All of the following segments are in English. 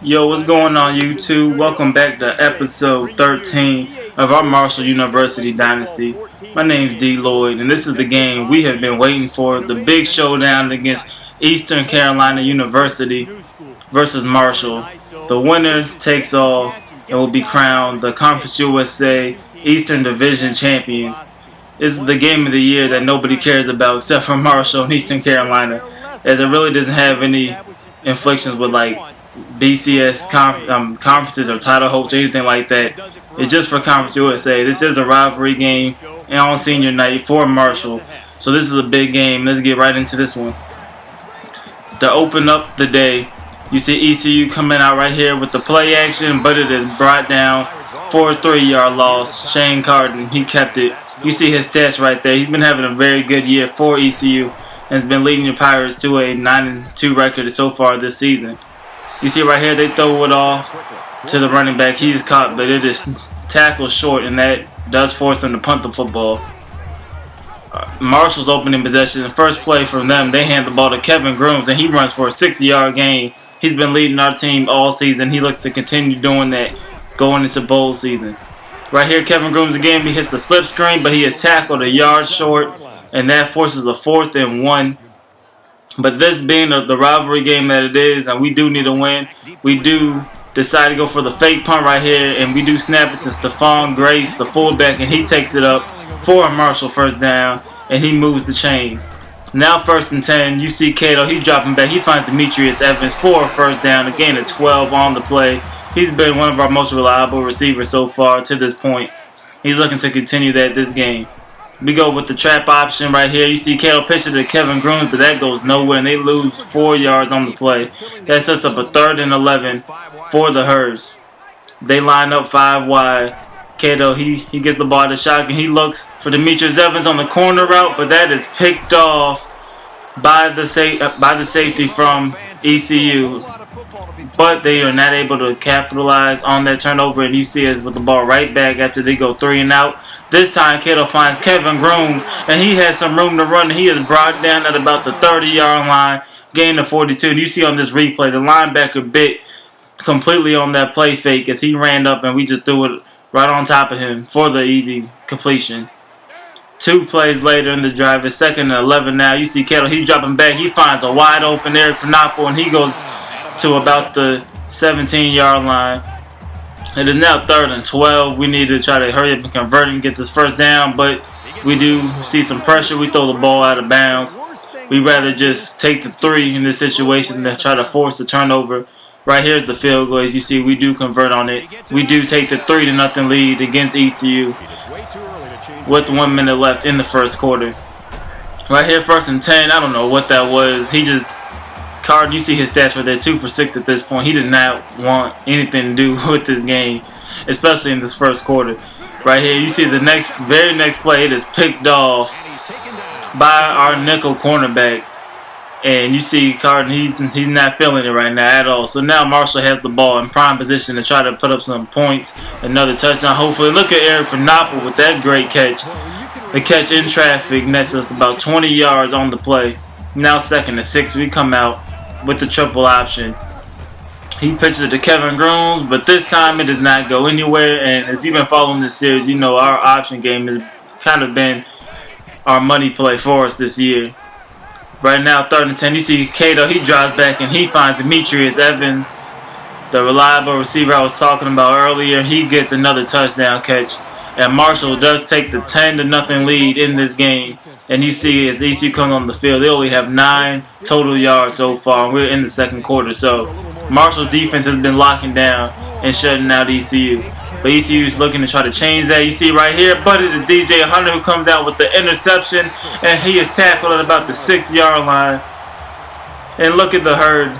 Yo, what's going on YouTube? Welcome back to episode 13 of our Marshall University Dynasty. My name's D. Lloyd, and this is the game we have been waiting for, the big showdown against Eastern Carolina University versus Marshall. The winner takes all and will be crowned the Conference USA Eastern Division champions. This is the game of the year that nobody cares about except for Marshall and Eastern Carolina, as it really doesn't have any inflictions with like BCS conferences or title hopes or anything like that. It's just for Conference USA. This is a rivalry game and on senior night for Marshall. So this is a big game. Let's get right into this one. To open up the day, you see ECU coming out right here with the play action, but it is brought down for a 3-yard loss. Shane Carden, he kept it. You see his stats right there. He's been having a very good year for ECU and has been leading the Pirates to a 9-2 record so far this season. You see right here, they throw it off to the running back. He's caught, but it is tackled short, and that does force them to punt the football. Marshall's opening possession. The first play from them, they hand the ball to Kevin Grooms, and he runs for a 60-yard gain. He's been leading our team all season. He looks to continue doing that going into bowl season. Right here, Kevin Grooms again, he hits the slip screen, but he is tackled a yard short, and that forces a 4th and 1. But this being the rivalry game that it is, and we do need a win, we do decide to go for the fake punt right here, and we do snap it to Stephon Grace, the fullback, and he takes it up for a Marshall first down, and he moves the chains. Now 1st and 10, you see Cato, he's dropping back. He finds Demetrius Evans for a first down, a gain of 12 on the play. He's been one of our most reliable receivers so far to this point. He's looking to continue that this game. We go with the trap option right here. You see Cato pitch it to Kevin Grooms, but that goes nowhere, and they lose 4 yards on the play. That sets up a 3rd and 11 for the Herd. They line up 5 wide. Cato, he gets the ball to shotgun. He looks for Demetrius Evans on the corner route, but that is picked off by the safety from ECU. But they are not able to capitalize on that turnover, and you see us with the ball right back after they go 3 and out. This time, Cato finds Kevin Grooms, and he has some room to run. He is brought down at about the 30-yard line, gain of 42. And you see on this replay, the linebacker bit completely on that play fake as he ran up, and we just threw it right on top of him for the easy completion. 2 plays later in the drive, it's 2nd and 11 now. You see Cato, he's dropping back. He finds a wide open Eric Fanapo, and he goes to about the 17-yard line. It is now 3rd and 12. We need to try to hurry up and convert and get this first down, but we do see some pressure. We throw the ball out of bounds. We'd rather just take the 3 in this situation than try to force the turnover. Right here's the field goal. As you see, we do convert on it. We do take the 3-0 lead against ECU with 1 minute left in the first quarter. Right here, 1st and 10. I don't know what that was. Carden, you see his stats right there, 2 for 6 at this point. He did not want anything to do with this game, especially in this first quarter. Right here, you see the very next play, it is picked off by our nickel cornerback. And you see Carden, he's not feeling it right now at all. So now Marshall has the ball in prime position to try to put up some points. Another touchdown, hopefully. Look at Eric Fanapo with that great catch. The catch in traffic nets us about 20 yards on the play. Now 2nd and 6, we come out with the triple option. He pitches it to Kevin Grooms, but this time it does not go anywhere. And if you've been following this series, you know our option game has kind of been our money play for us this year. Right now, 3rd and 10, you see Cato, he drives back and he finds Demetrius Evans, the reliable receiver I was talking about earlier. He gets another touchdown catch. And Marshall does take the 10-0 lead in this game. And you see as ECU comes on the field, they only have 9 total yards so far. And we're in the second quarter. So Marshall's defense has been locking down and shutting out ECU. But ECU is looking to try to change that. You see right here, Buddy the DJ Hunter, who comes out with the interception. And he is tackled at about the 6-yard line. And look at the Herd.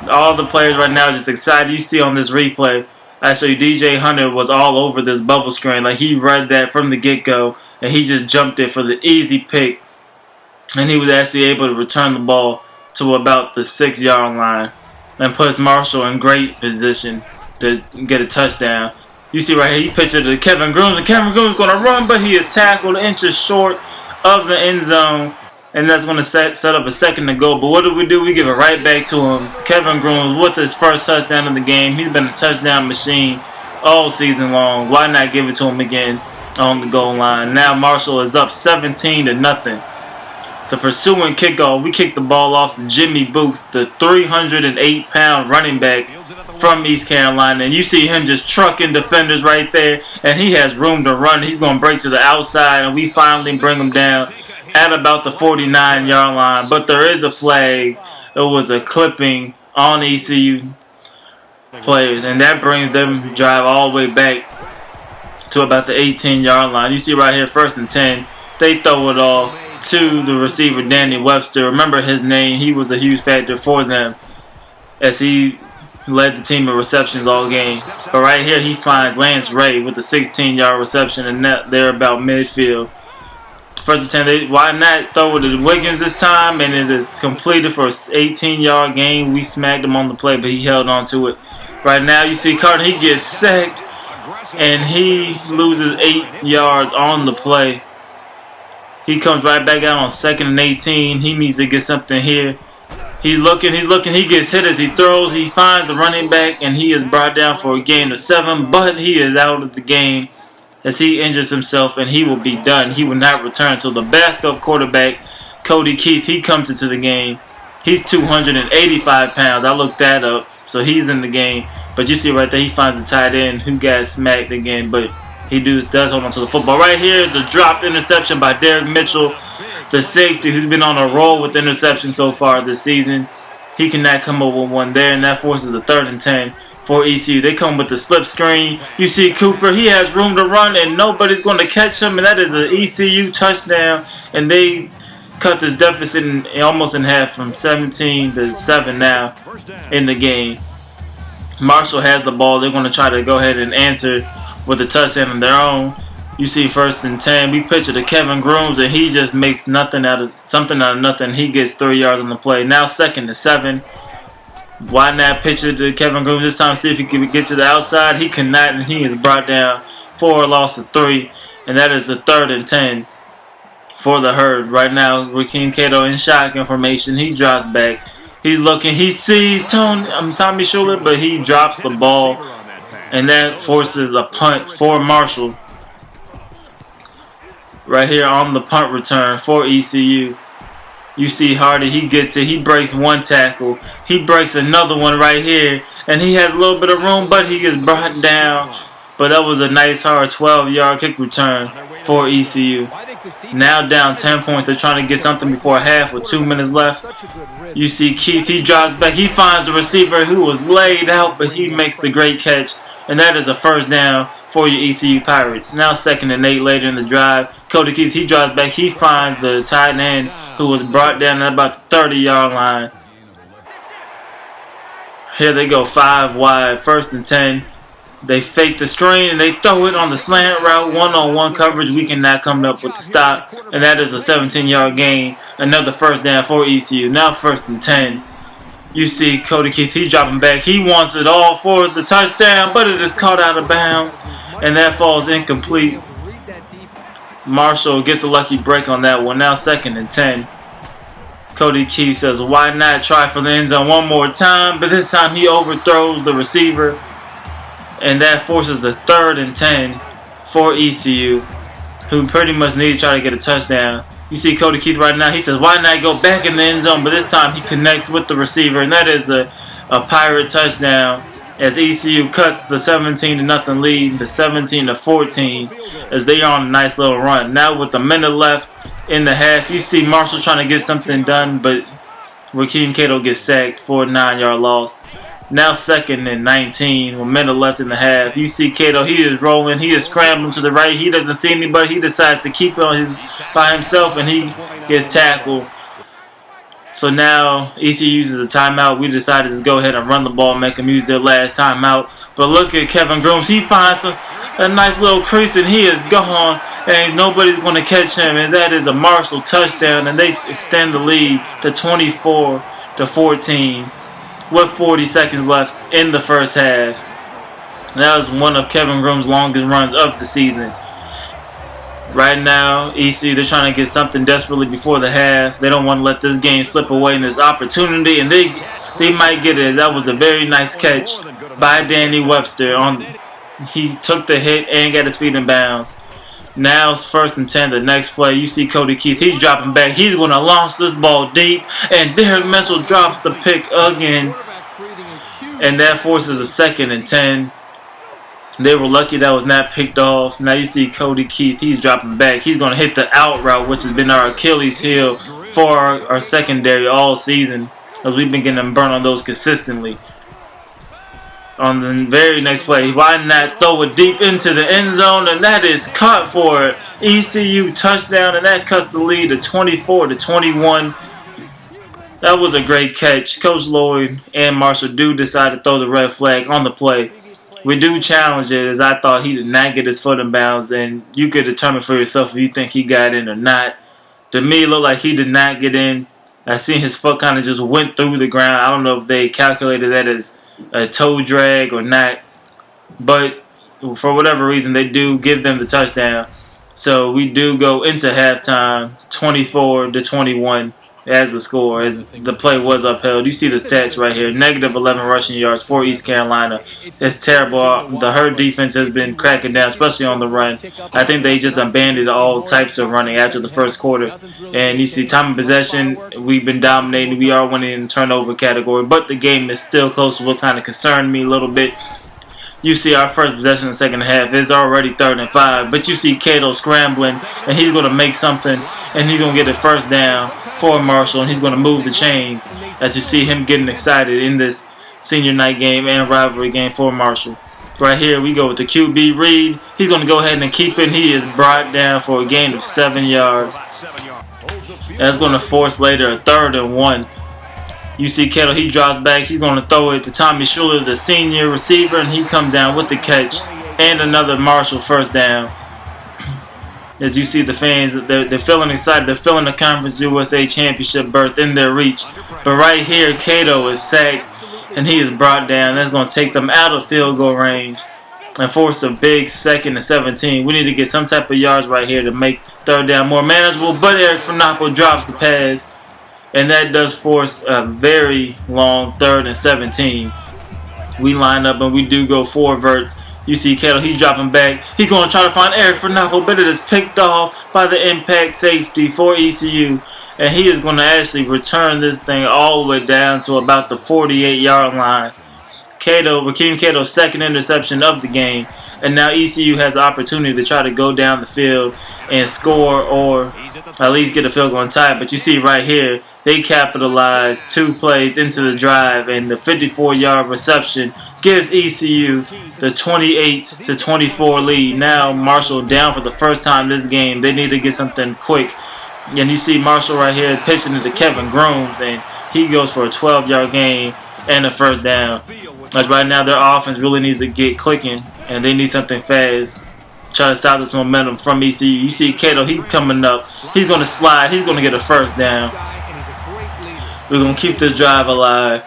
All the players right now are just excited. You see on this replay, actually, DJ Hunter was all over this bubble screen. Like, he read that from the get-go, and he just jumped it for the easy pick. And he was actually able to return the ball to about the 6-yard line and puts Marshall in great position to get a touchdown. You see right here, he pitched it to Kevin Grooms, and Kevin Grooms is going to run, but he is tackled inches short of the end zone. and that's going to set up a second to go. But what do? We give it right back to him. Kevin Grooms with his first touchdown of the game. He's been a touchdown machine all season long. Why not give it to him again on the goal line? Now Marshall is up 17-0. The pursuing kickoff, we kick the ball off to Jimmy Booth, the 308-pound running back from East Carolina. And you see him just trucking defenders right there, and he has room to run. He's going to break to the outside, and we finally bring him down at about the 49-yard line. But there is a flag. It was a clipping on ECU players, and that brings them drive all the way back to about the 18-yard line. You see right here, 1st and 10. They throw it off to the receiver, Danny Webster. Remember his name. He was a huge factor for them as he led the team in receptions all game. But right here, he finds Lance Ray with a 16-yard reception, and they're about midfield. 1st and 10. Why not throw it to Wiggins this time? And it is completed for an 18-yard gain. We smacked him on the play, but he held on to it. Right now, you see Carter. He gets sacked, and he loses 8 yards on the play. He comes right back out on 2nd and 18. He needs to get something here. He's looking. He gets hit as he throws. He finds the running back, and he is brought down for a gain of 7. But he is out of the game as he injures himself, and he will be done. He will not return. So the backup quarterback, Cody Keith, he comes into the game. He's 285 pounds. I looked that up. So he's in the game. But you see right there, he finds the tight end who got smacked again. But he does hold on to the football. Right here is a dropped interception by Derek Mitchell, the safety who's been on a roll with interceptions so far this season. He cannot come up with one there, and that forces a 3rd and 10 for ECU. They come with the slip screen. You see Cooper, he has room to run, and nobody's going to catch him, and that is an ECU touchdown. And they cut this deficit almost in half from 17-7 now in the game. Marshall has the ball. They're going to try to go ahead and answer with a touchdown of their own. You see 1st and 10. We pitch it to Kevin Grooms, and he just makes something out of nothing. He gets 3 yards on the play. Now 2nd and 7. Why not pitch it to Kevin Grooms this time? See if he can get to the outside. He cannot, and he is brought down for a loss of 3. And that is a 3rd and 10 for the Herd. Right now, Rakeem Cato in shotgun formation. He drops back. He's looking. He sees Tommy Schuler, but he drops the ball. And that forces a punt for Marshall. Right here on the punt return for ECU. You see Hardy, he gets it. He breaks one tackle. He breaks another one right here. And he has a little bit of room, but he is brought down. But that was a nice hard 12-yard kick return for ECU. Now down 10 points. They're trying to get something before half with 2 minutes left. You see Keith, he drops back. He finds the receiver who was laid out, but he makes the great catch. And that is a 1st down for your ECU Pirates. Now 2nd and 8 later in the drive. Cody Keith, he drops back. He finds the tight end who was brought down at about the 30-yard line. Here they go 5 wide. 1st and 10. They fake the screen and they throw it on the slant route. One-on-one coverage. We cannot come up with the stop. And that is a 17-yard gain. Another 1st down for ECU. Now 1st and 10. You see Cody Keith, he's dropping back. He wants it all for the touchdown, but it is caught out of bounds, and that falls incomplete. Marshall gets a lucky break on that one. Now 2nd and 10. Cody Keith says, why not try for the end zone one more time? But this time he overthrows the receiver, and that forces the 3rd and 10 for ECU, who pretty much need to try to get a touchdown. You see Cody Keith right now. He says, why not go back in the end zone? But this time he connects with the receiver. And that is a Pirate touchdown as ECU cuts the 17-0 lead to 17-14 as they are on a nice little run. Now with a minute left in the half, you see Marshall trying to get something done. But Rakeem Cato gets sacked for a 9-yard loss. Now 2nd and 19 with a minute left in the half. You see Cato, he is rolling. He is scrambling to the right. He doesn't see anybody. He decides to keep it by himself, and he gets tackled. So now ECU uses a timeout. We decided to go ahead and run the ball and make them use their last timeout. But look at Kevin Grooms. He finds a nice little crease, and he is gone, and nobody's going to catch him. And that is a Marshall touchdown, and they extend the lead to 24-14. With 40 seconds left in the first half. That was one of Kevin Groom's longest runs of the season. Right now, ECU, they're trying to get something desperately before the half. They don't want to let this game slip away in this opportunity, and they might get it. That was a very nice catch by Danny Webster. He took the hit and got his feet in bounds. Now it's 1st and 10. The next play, you see Cody Keith. He's dropping back. He's going to launch this ball deep, and Derek Mitchell drops the pick again, and that forces a 2nd and 10. They were lucky that was not picked off. Now you see Cody Keith. He's dropping back. He's going to hit the out route, which has been our Achilles heel for our secondary all season, because we've been getting them burnt on those consistently. On the very next play, why not throw it deep into the end zone? And that is caught for ECU touchdown, and that cuts the lead to 24-21. That was a great catch. Coach Lloyd and Marshall do decide to throw the red flag on the play. We do challenge it, as I thought he did not get his foot in bounds, and you could determine for yourself if you think he got in or not. To me, it looked like he did not get in. I seen his foot kind of just went through the ground. I don't know if they calculated that as a toe drag or not, but for whatever reason, they do give them the touchdown. So we do go into halftime, 24-21. As the score, as the play was upheld. You see the stats right here. -11 rushing yards for East Carolina. It's terrible. The Herd defense has been cracking down, especially on the run. I think they just abandoned all types of running after the first quarter. And you see time of possession, we've been dominating. We are winning in the turnover category, but the game is still close, what kind of concerned me a little bit. You see our first possession in the second half is already 3rd and 5. But you see Cato scrambling, and he's going to make something, and he's going to get a first down for Marshall, and he's going to move the chains. As you see him getting excited in this senior night game and rivalry game for Marshall. Right here we go with the QB read. He's going to go ahead and keep it, and he is brought down for a gain of 7 yards. That's going to force later a 3rd and 1. You see Kettle, he drops back. He's going to throw it to Tommy Schuler, the senior receiver, and he comes down with the catch and another Marshall first down. As you see the fans, they're feeling excited. They're feeling the Conference USA Championship berth in their reach. But right here, Cato is sacked, and he is brought down. That's going to take them out of field goal range and force a big 2nd and 17. We need to get some type of yards right here to make 3rd down more manageable. But Eric Fernappo drops the pass. And that does force a very long 3rd and 17. We line up and we do go 4 verts. You see Kettle, he's dropping back. He's going to try to find Eric Fernappo, but it is picked off by the impact safety for ECU. And he is going to actually return this thing all the way down to about the 48-yard line. Rakeem Cato's 2nd interception of the game. And now ECU has the opportunity to try to go down the field and score or at least get a field goal and tie. But you see right here, they capitalize 2 plays into the drive, and the 54-yard reception gives ECU the 28-24 lead. Now Marshall down for the first time this game. They need to get something quick. And you see Marshall right here pitching it to Kevin Grooms, and he goes for a 12-yard gain and a first down. As right now their offense really needs to get clicking, and they need something fast. Try to stop this momentum from ECU. You see Cato, he's coming up. He's going to slide. He's going to get a first down. We're going to keep this drive alive.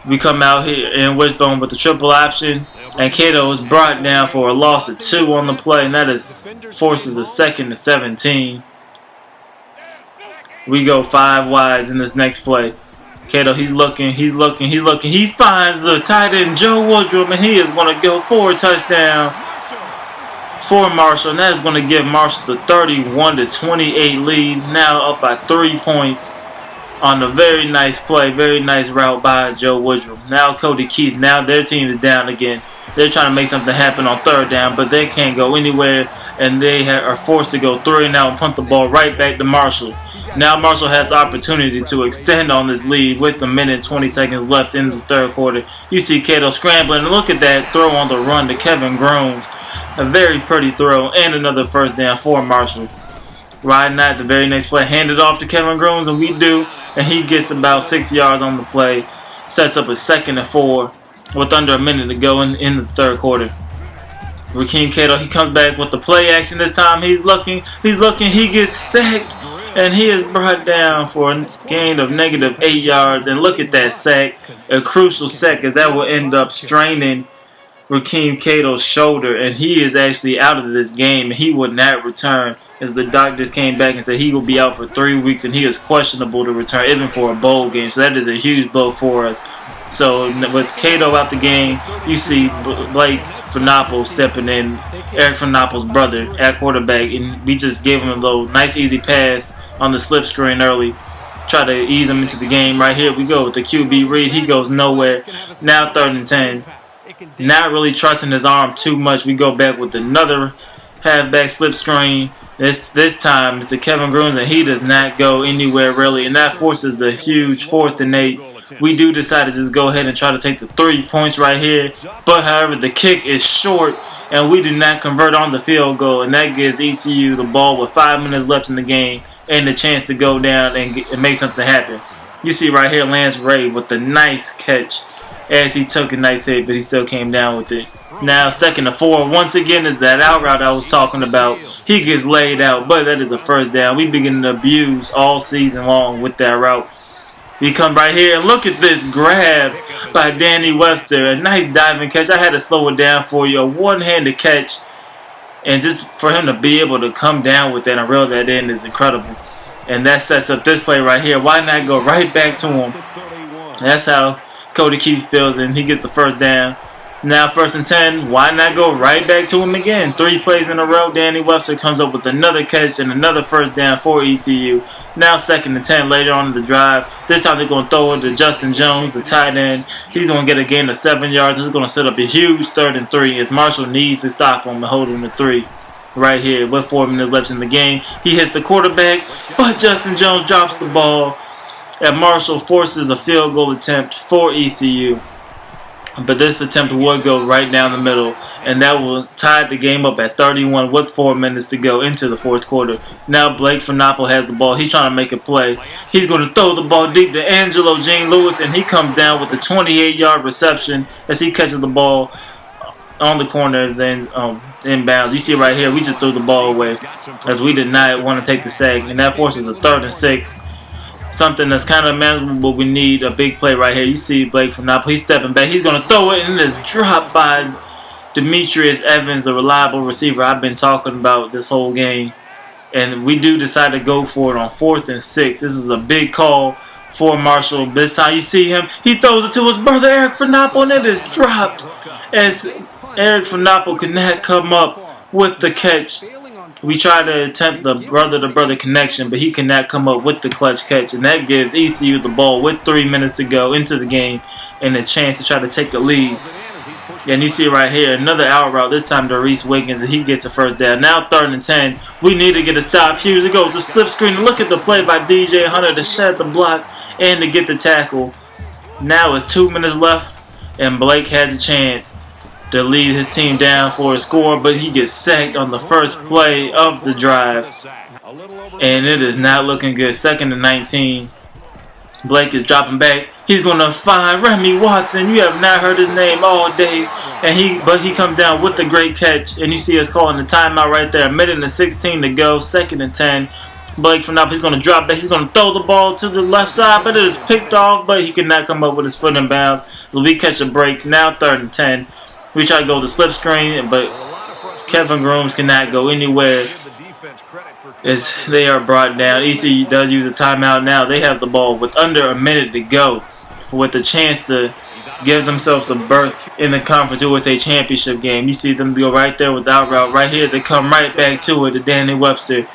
We come out here in Wishbone with the triple option, and Cato is brought down for a loss of 2 on the play, and that forces a 2nd and 17. We go 5 wides in this next play. Cato, he's looking. He finds the tight end, Joe Woodrum, and he is going to go for a touchdown for Marshall, and that is going to give Marshall the 31-28 lead, now up by 3 points on a very nice play, very nice route by Joe Woodrum. Now Cody Keith, now their team is down again. They're trying to make something happen on 3rd down, but they can't go anywhere, and they are forced to go 3 and out and punt the ball right back to Marshall. Now Marshall has the opportunity to extend on this lead with a minute and 20 seconds left in the 3rd quarter. You see Cato scrambling, and look at that throw on the run to Kevin Grooms. A very pretty throw and another first down for Marshall. Riding at the very next play, handed off to Kevin Grooms, and we do, and he gets about 6 yards on the play. Sets up a 2nd and 4 with under a minute to go in the 3rd quarter. Rakeem Cato, he comes back with the play action this time. He's looking, he gets sacked, and he is brought down for a gain of -8 yards. And look at that sack, a crucial sack, as that will end up straining Rakeem Cato's shoulder, and he is actually out of this game. He would not return, as the doctors came back and said he will be out for 3 weeks, and he is questionable to return even for a bowl game. So that is a huge blow for us. So with Cato out the game, you see Blake Fernapple stepping in, Eric Fernaple's brother at quarterback, and we just gave him a little nice easy pass on the slip screen early. Try to ease him into the game. Right here we go with the QB read. He goes nowhere. Now 3rd and 10. Not really trusting his arm too much. We go back with another halfback slip screen. This time it's to Kevin Grooms, and he does not go anywhere really, and that forces the huge 4th and 8. We do decide to just go ahead and try to take the 3 points right here, but however the kick is short, and we do not convert on the field goal, and that gives ECU the ball with 5 minutes left in the game and the chance to go down and make something happen. You see right here Lance Ray with the nice catch as he took a nice hit, but he still came down with it. Now 2nd and 4. Once again is that out route I was talking about. He gets laid out, but that is a 1st down. We begin to abuse all season long with that route. We come right here and look at this grab by Danny Webster. A nice diving catch. I had to slow it down for you. A one-handed catch. And just for him to be able to come down with that and reel that in is incredible. And that sets up this play right here. Why not go right back to him? That's how Cody Keith feels, and he gets the 1st down. Now 1st and 10. Why not go right back to him again? 3 plays in a row. Danny Webster comes up with another catch and another 1st down for ECU. Now 2nd and 10 later on in the drive. This time they're going to throw it to Justin Jones, the tight end. He's going to get a gain of 7 yards. This is going to set up a huge 3rd and 3 as Marshall needs to stop him and hold him to 3. Right here with 4 minutes left in the game. He hits the quarterback, but Justin Jones drops the ball, and Marshall forces a field goal attempt for ECU. But this attempt would go right down the middle, and that will tie the game up at 31 with 4 minutes to go into the 4th quarter. Now Blake Fernapple has the ball. He's trying to make a play. He's going to throw the ball deep to Angelo Jean Lewis, and he comes down with a 28-yard reception as he catches the ball on the corner, then inbounds. You see right here, we just threw the ball away as we did not want to take the sack, and that forces a 3rd and 6. Something that's kind of manageable, but we need a big play right here. You see Blake Fernapple. He's stepping back. He's going to throw it, and it's dropped by Demetrius Evans, the reliable receiver I've been talking about this whole game. And we do decide to go for it on 4th and 6. This is a big call for Marshall. This time you see him. He throws it to his brother, Eric Fernapple, and it is dropped as Eric Fernapple could not come up with the catch. We try to attempt the brother-to-brother connection, but he cannot come up with the clutch catch, and that gives ECU the ball with 3 minutes to go into the game and a chance to try to take the lead. And you see right here, another out route, this time to Reese Wiggins, and he gets a 1st down. Now 3rd and 10. We need to get a stop. Here we go. The slip screen. Look at the play by DJ Hunter to shed the block and to get the tackle. Now it's 2 minutes left, and Blake has a chance to lead his team down for a score, but he gets sacked on the first play of the drive, and it is not looking good. 2nd and 19. Blake is dropping back. He's going to find Remy Watson. You have not heard his name all day, but he comes down with the great catch, and you see us calling the timeout right there. 1:16 to go. 2nd and 10. Blake Fernapple, he's going to drop back. He's going to throw the ball to the left side, but it is picked off, but he cannot come up with his foot in bounds. So we catch a break. Now 3rd and 10. We try to go the slip screen, but Kevin Grooms cannot go anywhere as they are brought down. ECU does use a timeout now. They have the ball with under a minute to go with a chance to give themselves a berth in the Conference USA Championship game. You see them go right there with the out route. Right here, they come right back to it to Danny Webster.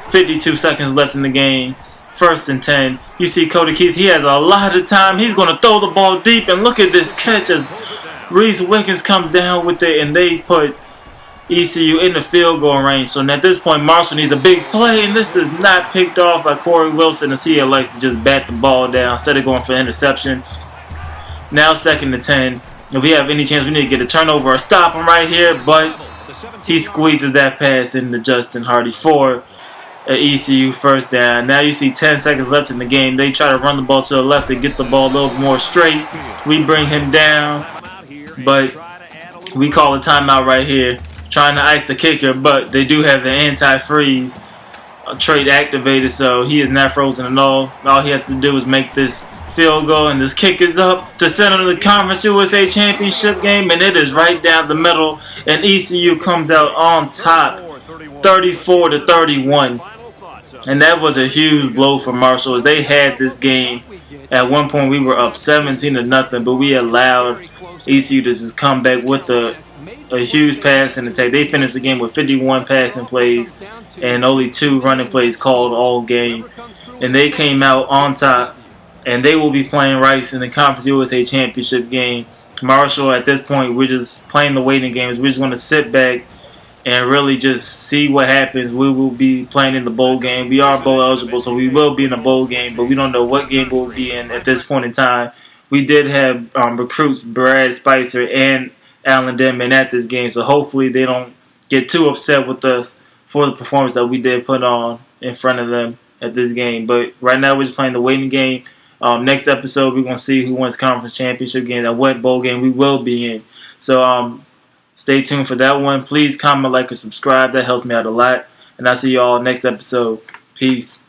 52 seconds left in the game. 1st and 10. You see Cody Keith. He has a lot of time. He's going to throw the ball deep, and look at this catch as Reese Wiggins comes down with it, and they put ECU in the field goal range. So at this point, Marshall needs a big play, and this is not picked off by Corey Wilson, as he likes to just bat the ball down instead of going for interception. Now 2nd and 10. If we have any chance, we need to get a turnover or stop him right here, but he squeezes that pass into Justin Hardy for an ECU 1st down. Now you see 10 seconds left in the game. They try to run the ball to the left to get the ball a little more straight. We bring him down, but we call a timeout right here, trying to ice the kicker, but they do have the anti-freeze trait activated, so he is not frozen at all. All he has to do is make this field goal, and this kick is up to send them to the Conference USA Championship game, and it is right down the middle, and ECU comes out on top, 34-31. And that was a huge blow for Marshall as they had this game. At one point, we were up 17-0, but we allowed ECU to just come back with a huge passing attack. They finished the game with 51 passing plays and only 2 running plays called all game. And they came out on top, and they will be playing Rice in the Conference USA Championship game. Marshall, at this point, we're just playing the waiting games. We're just going to sit back and really just see what happens. We will be playing in the bowl game. We are bowl eligible, so we will be in a bowl game, but we don't know what game we'll be in at this point in time. We did have recruits Brad Spicer and Alan Denman at this game, so hopefully they don't get too upset with us for the performance that we did put on in front of them at this game. But right now we're just playing the waiting game. Next episode we're going to see who wins conference championship games and what bowl game we will be in. So stay tuned for that one. Please comment, like, and subscribe. That helps me out a lot. And I'll see you all next episode. Peace.